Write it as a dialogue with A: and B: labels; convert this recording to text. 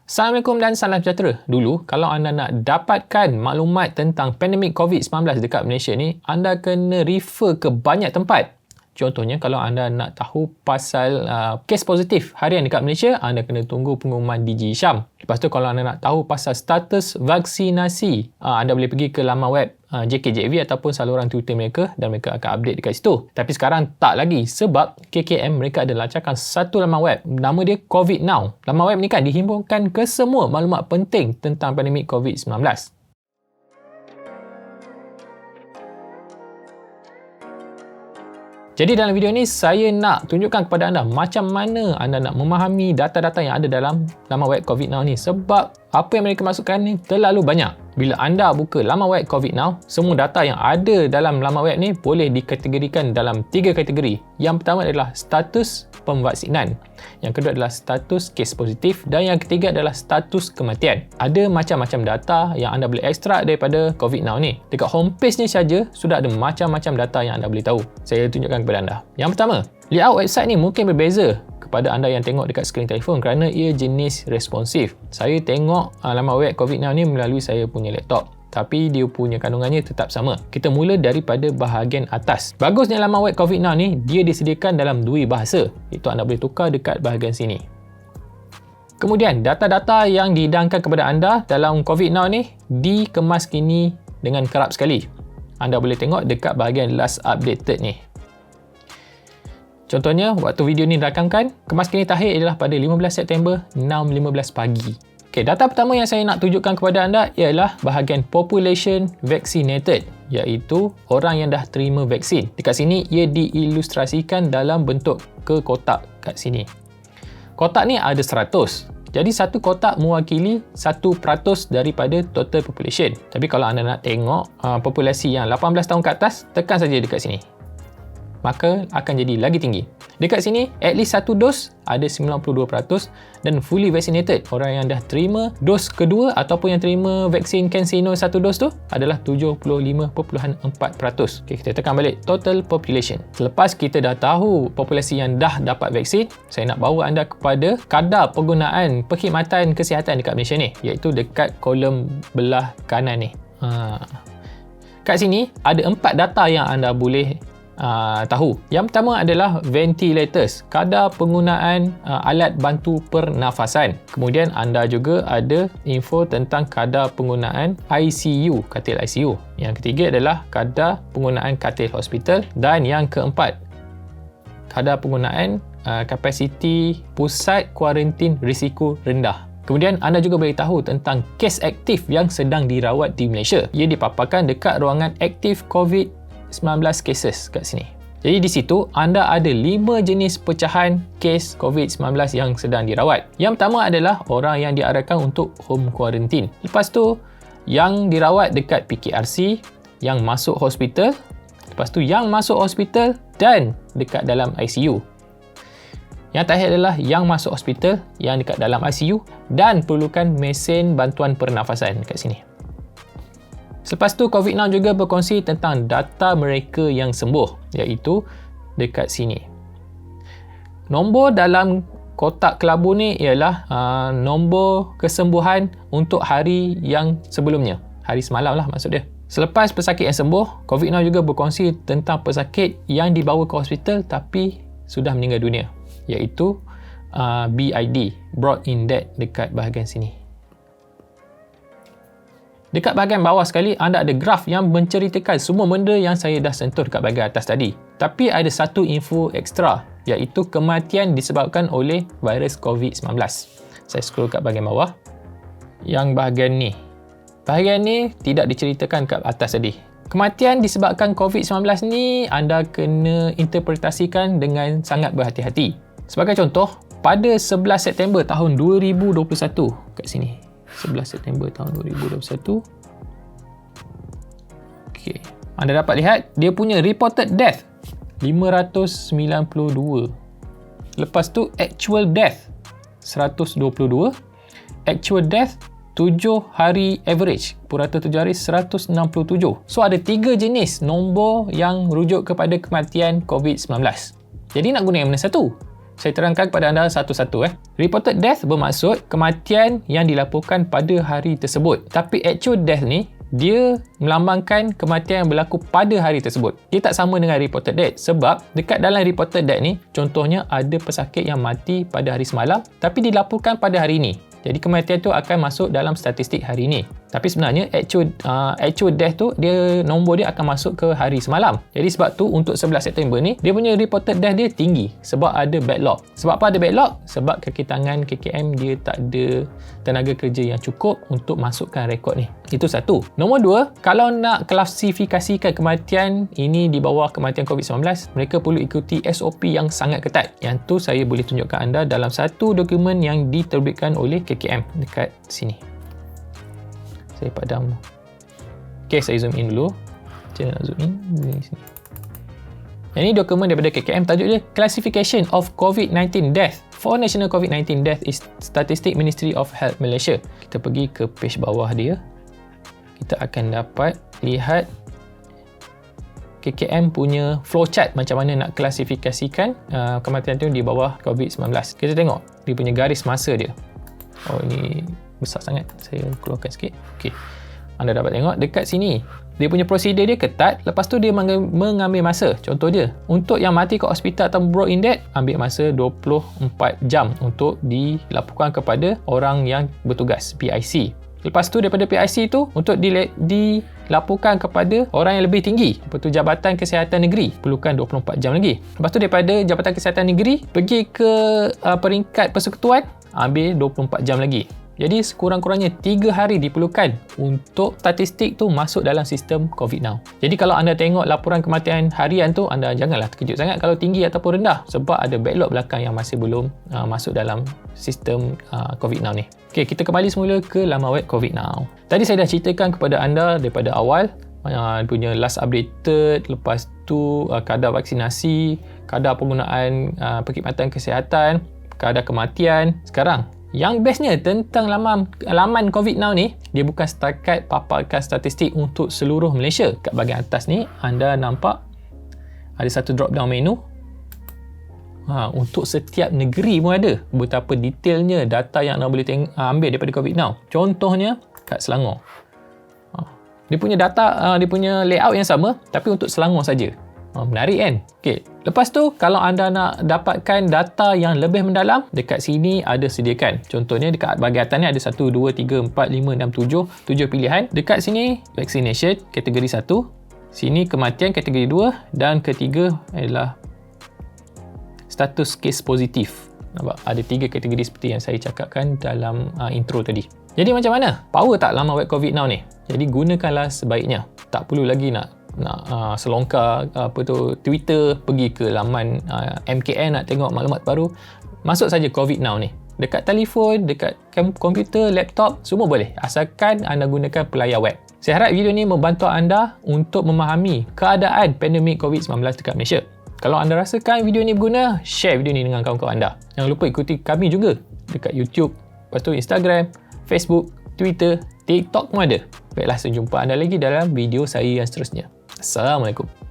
A: Assalamualaikum dan salam sejahtera. Dulu, kalau anda nak dapatkan maklumat tentang pandemik COVID-19 dekat Malaysia ni, anda kena refer ke banyak tempat. Contohnya, kalau anda nak tahu pasal kes positif harian dekat Malaysia, anda kena tunggu pengumuman DG Syam. Lepas tu, kalau anda nak tahu pasal status vaksinasi, anda boleh pergi ke laman web JKJV ataupun saluran Twitter mereka dan mereka akan update dekat situ. Tapi sekarang tak lagi sebab KKM mereka ada lancarkan satu laman web. Nama dia COVID Now. Laman web ni kan dihimpunkan ke semua maklumat penting tentang pandemik COVID-19. Jadi dalam video ni saya nak tunjukkan kepada anda macam mana anda nak memahami data-data yang ada dalam laman web COVID Now ni, sebab apa yang mereka masukkan ni terlalu banyak. Bila anda buka laman web COVID Now, semua data yang ada dalam laman web ni boleh dikategorikan dalam 3 kategori. Yang pertama adalah status pemvaksinan. Yang kedua adalah status kes positif dan yang ketiga adalah status kematian. Ada macam-macam data yang anda boleh ekstrak daripada COVID Now ni. Dekat homepage ni saja sudah ada macam-macam data yang anda boleh tahu. Saya tunjukkan kepada anda. Yang pertama, layout website ni mungkin berbeza kepada anda yang tengok dekat skrin telefon kerana ia jenis responsif. Saya tengok laman web COVID Now ni melalui saya punya laptop, tapi dia punya kandungannya tetap sama. Kita mula daripada bahagian atas. Bagusnya laman web COVID Now ni, dia disediakan dalam 2 bahasa. Itu anda boleh tukar dekat bahagian sini. Kemudian, data-data yang dihidangkan kepada anda dalam COVID Now ni dikemas kini dengan kerap sekali. Anda boleh tengok dekat bahagian last updated ni. Contohnya, waktu video ni dirakamkan, kemaskini terakhir adalah pada 15 September 6.15 pagi. Okey, data pertama yang saya nak tunjukkan kepada anda ialah bahagian population vaccinated, iaitu orang yang dah terima vaksin. Dekat sini, ia diilustrasikan dalam bentuk ke kotak kat sini. Kotak ni ada 100. Jadi, satu kotak mewakili 1% daripada total population. Tapi kalau anda nak tengok populasi yang 18 tahun ke atas, tekan saja dekat sini. Maka akan jadi lagi tinggi. Dekat sini, at least satu dos ada 92% dan fully vaccinated, orang yang dah terima dos kedua ataupun yang terima vaksin CanSino satu dos tu adalah 75.4%. Okay, kita tekan balik total population. Selepas kita dah tahu populasi yang dah dapat vaksin, saya nak bawa anda kepada kadar penggunaan perkhidmatan kesihatan dekat Malaysia ni, iaitu dekat kolom belah kanan ni. Kat sini ada 4 data yang anda boleh tahu. Yang pertama adalah ventilators, kadar penggunaan alat bantu pernafasan. Kemudian anda juga ada info tentang kadar penggunaan ICU, katil ICU. Yang ketiga adalah kadar penggunaan katil hospital dan yang keempat kadar penggunaan kapasiti pusat kuarantin risiko rendah. Kemudian anda juga boleh tahu tentang kes aktif yang sedang dirawat di Malaysia. Ia dipaparkan dekat ruangan aktif COVID-19 cases kat sini. Jadi di situ anda ada 5 jenis pecahan kes COVID-19 yang sedang dirawat. Yang pertama adalah orang yang diarahkan untuk home quarantine. Lepas tu yang dirawat dekat PKRC, yang masuk hospital, lepas tu yang masuk hospital dan dekat dalam ICU. Yang terakhir adalah yang masuk hospital, yang dekat dalam ICU dan perlukan mesin bantuan pernafasan kat sini. Selepas tu, COVID Now juga berkongsi tentang data mereka yang sembuh, iaitu dekat sini. Nombor dalam kotak kelabu ni ialah nombor kesembuhan untuk hari yang sebelumnya. Hari semalam lah maksud dia. Selepas pesakit yang sembuh, COVID Now juga berkongsi tentang pesakit yang dibawa ke hospital tapi sudah meninggal dunia, iaitu BID, Brought in Dead, dekat bahagian sini. Dekat bahagian bawah sekali, anda ada graf yang menceritakan semua benda yang saya dah sentuh dekat bahagian atas tadi. Tapi ada satu info ekstra, iaitu kematian disebabkan oleh virus COVID-19. Saya scroll kat bahagian bawah. Yang bahagian ni. Bahagian ni tidak diceritakan kat atas tadi. Kematian disebabkan COVID-19 ni, anda kena interpretasikan dengan sangat berhati-hati. Sebagai contoh, pada 11 September tahun 2021, kat sini. 11 September tahun 2021. Okey, anda dapat lihat dia punya reported death 592. Lepas tu actual death 122. Actual death 7 hari average, purata 7 hari 167. So ada 3 jenis nombor yang rujuk kepada kematian COVID-19. Jadi nak guna yang mana satu? Saya terangkan kepada anda satu-satu. Reported death bermaksud kematian yang dilaporkan pada hari tersebut. Tapi actual death ni, dia melambangkan kematian yang berlaku pada hari tersebut. Dia tak sama dengan reported death. Sebab dekat dalam reported death ni, contohnya ada pesakit yang mati pada hari semalam tapi dilaporkan pada hari ini. Jadi kematian tu akan masuk dalam statistik hari ini. Tapi sebenarnya actual death tu, nombor dia akan masuk ke hari semalam. Jadi sebab tu untuk 11 September ni, dia punya reported death dia tinggi sebab ada backlog. Sebab apa ada backlog? Sebab kaki tangan KKM dia tak ada tenaga kerja yang cukup untuk masukkan rekod ni. Itu satu. Nombor dua, kalau nak klasifikasikan kematian ini di bawah kematian COVID-19, mereka perlu ikuti SOP yang sangat ketat. Yang tu saya boleh tunjukkan anda dalam satu dokumen yang diterbitkan oleh KKM dekat sini. Saya padam. Okay, saya zoom in dulu. Macam mana nak zoom in? Sini. Yang ini dokumen daripada KKM, tajuk dia Classification of COVID-19 Death for National COVID-19 Death is Statistic Ministry of Health Malaysia. Kita pergi ke page bawah dia. Kita akan dapat lihat KKM punya flowchart macam mana nak klasifikasikan kematian tu di bawah COVID-19. Kita tengok dia punya garis masa dia. Oh, ini besar sangat. Saya keluarkan sikit. Okey. Anda dapat tengok dekat sini. Dia punya prosedur dia ketat. Lepas tu dia mengambil masa. Contoh dia, untuk yang mati kat hospital atau brought in dead, ambil masa 24 jam untuk dilaporkan kepada orang yang bertugas, PIC. Lepas tu daripada PIC tu, untuk dilaporkan kepada orang yang lebih tinggi, iaitu Jabatan Kesihatan Negeri, perlukan 24 jam lagi. Lepas tu daripada Jabatan Kesihatan Negeri, pergi ke peringkat persekutuan, ambil 24 jam lagi. Jadi sekurang-kurangnya 3 hari diperlukan untuk statistik tu masuk dalam sistem COVID Now. Jadi kalau anda tengok laporan kematian harian tu, anda janganlah terkejut sangat kalau tinggi ataupun rendah, sebab ada backlog belakang yang masih belum masuk dalam sistem COVID Now ni. Okey, kita kembali semula ke laman web COVID Now. Tadi saya dah ceritakan kepada anda daripada awal punya last updated, lepas tu kadar vaksinasi, kadar penggunaan perkhidmatan kesihatan, kadar kematian. Sekarang yang bestnya tentang laman COVID Now ni, dia bukan setakat paparkan statistik untuk seluruh Malaysia. Kat bahagian atas ni anda nampak ada satu drop down menu. Untuk setiap negeri pun ada betapa detailnya data yang anda boleh ambil daripada COVID Now. Contohnya kat Selangor. Dia punya data, dia punya layout yang sama tapi untuk Selangor saja. Menarik kan? Okay. Lepas tu, kalau anda nak dapatkan data yang lebih mendalam, dekat sini ada sediakan. Contohnya, dekat bahagian atas ni ada 1, 2, 3, 4, 5, 6, 7 pilihan. Dekat sini, vaccination, kategori 1. Sini, kematian, kategori 2. Dan ketiga adalah status kes positif. Nampak? Ada 3 kategori seperti yang saya cakapkan dalam intro tadi. Jadi macam mana? Power tak laman web COVID Now ni? Jadi gunakanlah sebaiknya. Tak perlu lagi nak selongkar Twitter, pergi ke laman MKN nak tengok maklumat baru. Masuk saja COVID Now ni. Dekat telefon, dekat komputer, laptop, semua boleh. Asalkan anda gunakan pelayar web. Saya harap video ni membantu anda untuk memahami keadaan pandemik COVID-19 dekat Malaysia. Kalau anda rasakan video ni berguna, share video ni dengan kawan-kawan anda. Jangan lupa ikuti kami juga dekat YouTube, lepas tu Instagram, Facebook, Twitter, TikTok pun ada. Baiklah, saya jumpa anda lagi dalam video saya yang seterusnya. Assalamualaikum.